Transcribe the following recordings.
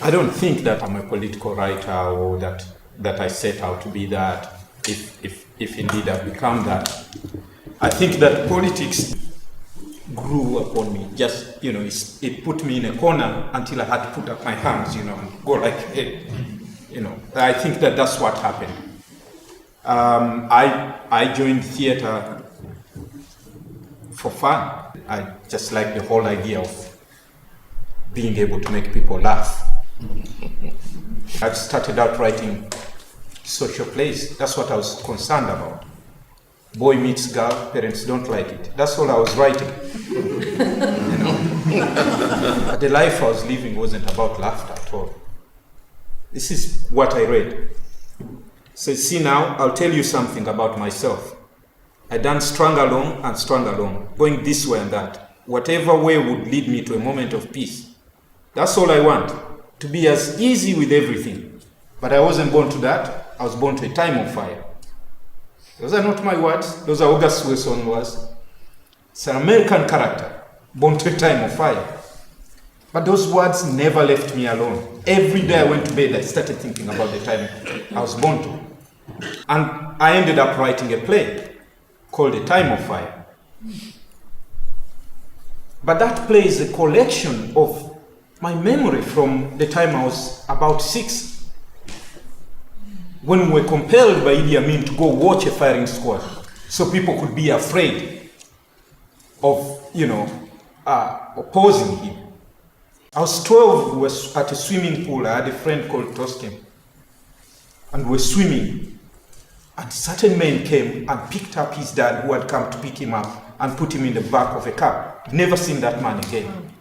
I don't think that I'm a political writer or that I set out to be that, if indeed I've become that. I think that politics grew upon me. Just, it put me in a corner until I had to put up my hands, and go like, hey, I think that's what happened. I joined theater for fun. I just like the whole idea of being able to make people laugh. I started out writing social plays. That's what I was concerned about. Boy meets girl, parents don't like it. That's all I was writing. But the life I was living wasn't about laughter at all. This is what I read. So see now, I'll tell you something about myself. I done strung along, going this way and that. Whatever way would lead me to a moment of peace. That's all I want. To be as easy with everything. But I wasn't born to that. I was born to a time of fire. Those are not my words. Those are August Wilson's words. It's an American character, born to a time of fire. But those words never left me alone. Every day I went to bed, I started thinking about the time I was born to. And I ended up writing a play called A Time of Fire. But that play is a collection of my memory from the time I was about 6, when we were compelled by Idi Amin to go watch a firing squad, so people could be afraid of, opposing him. I was 12, we were at a swimming pool. I had a friend called Tosken, and we were swimming, and certain men came and picked up his dad, who had come to pick him up, and put him in the back of a car. Never seen that man again.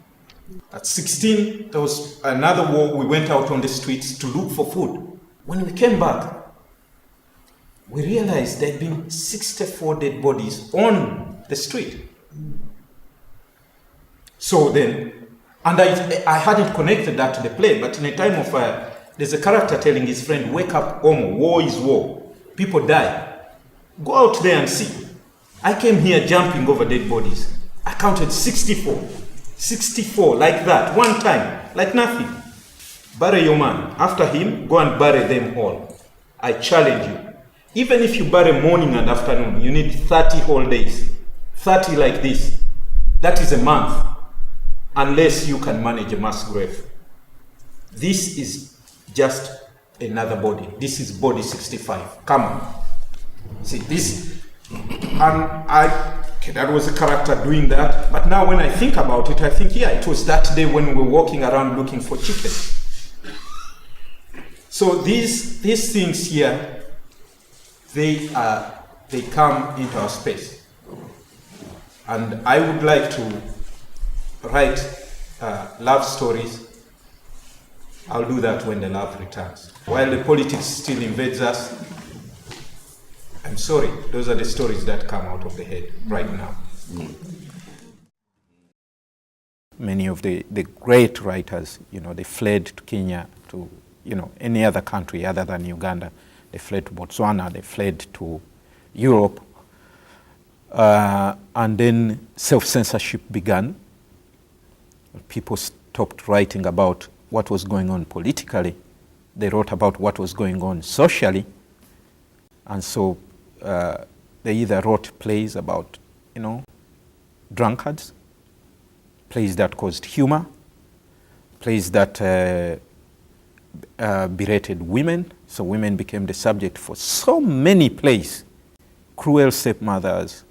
At 16, there was another war. We went out on the streets to look for food. When we came back, we realized there had been 64 dead bodies on the street. So then, and I hadn't connected that to the play, but in A Time of Fire, there's a character telling his friend, wake up, Omo, war is war. People die. Go out there and see. I came here jumping over dead bodies. I counted 64. 64, like that, one time, like nothing. Bury your man. After him, go and bury them all. I challenge you. Even if you bury morning and afternoon, you need 30 whole days. 30 like this. That is a month. Unless you can manage a mass grave. This is just another body. This is body 65. Come on. See, this. And that was a character doing that. But now when I think about it, I think, yeah, it was that day when we were walking around looking for chicken. So these things here, they come into our space. And I would like to write love stories. I'll do that when the love returns. While the politics still invades us, I'm sorry, those are the stories that come out of the head right now. Many of the great writers, they fled to Kenya, to any other country other than Uganda. They fled to Botswana, they fled to Europe. And then self-censorship began. People stopped writing about what was going on politically. They wrote about what was going on socially. And so they either wrote plays about, drunkards, plays that caused humor, plays that berated women. So women became the subject for so many plays. Cruel stepmothers,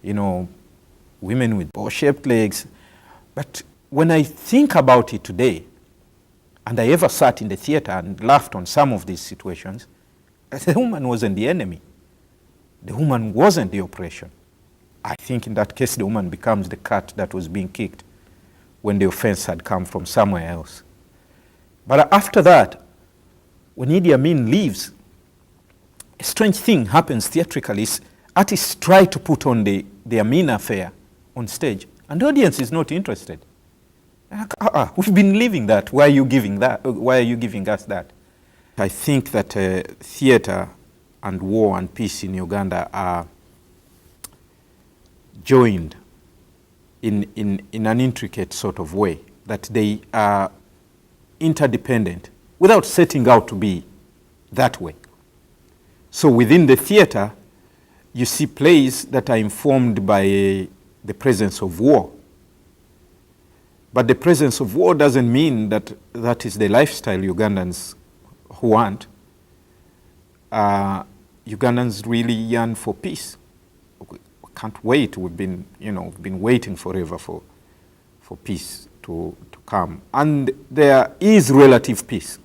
women with ball-shaped legs. But when I think about it today, and I ever sat in the theater and laughed on some of these situations, the woman wasn't the enemy. The woman wasn't the oppression. I think in that case, the woman becomes the cat that was being kicked when the offense had come from somewhere else. But after that, when Idi Amin leaves, a strange thing happens theatrically. Artists try to put on the Amin affair on stage, and the audience is not interested. Like, we've been living that. Why are you giving that? Why are you giving us that? I think that theater and war and peace in Uganda are joined in an intricate sort of way, that they are interdependent without setting out to be that way. So within the theater, you see plays that are informed by the presence of war. But the presence of war doesn't mean that that is the lifestyle Ugandans who want. Ugandans really yearn for peace. We can't wait. We've been waiting forever for peace to come. And there is relative peace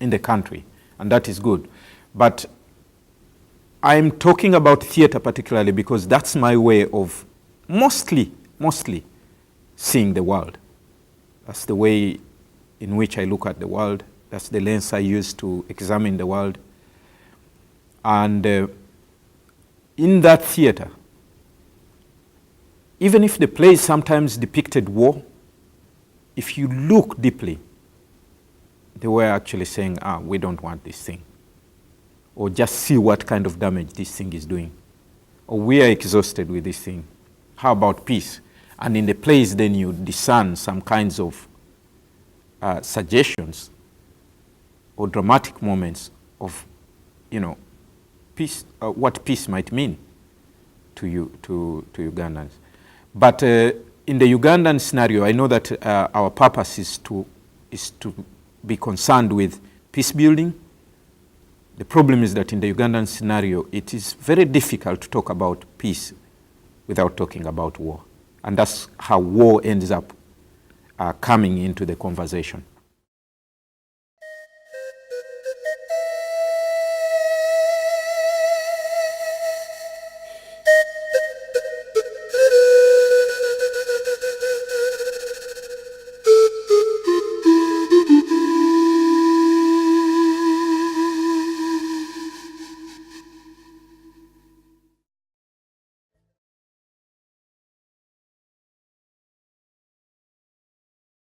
in the country, and that is good. But I'm talking about theater particularly because that's my way of mostly seeing the world. That's the way in which I look at the world. That's the lens I use to examine the world. And in that theater, even if the plays sometimes depicted war, if you look deeply, they were actually saying, we don't want this thing. Or just see what kind of damage this thing is doing. Or we are exhausted with this thing. How about peace? And in the plays, then you discern some kinds of suggestions or dramatic moments of, peace, what peace might mean to Ugandans. But in the Ugandan scenario, I know that our purpose is to be concerned with peace building. The problem is that in the Ugandan scenario, it is very difficult to talk about peace without talking about war. And that's how war ends up coming into the conversation.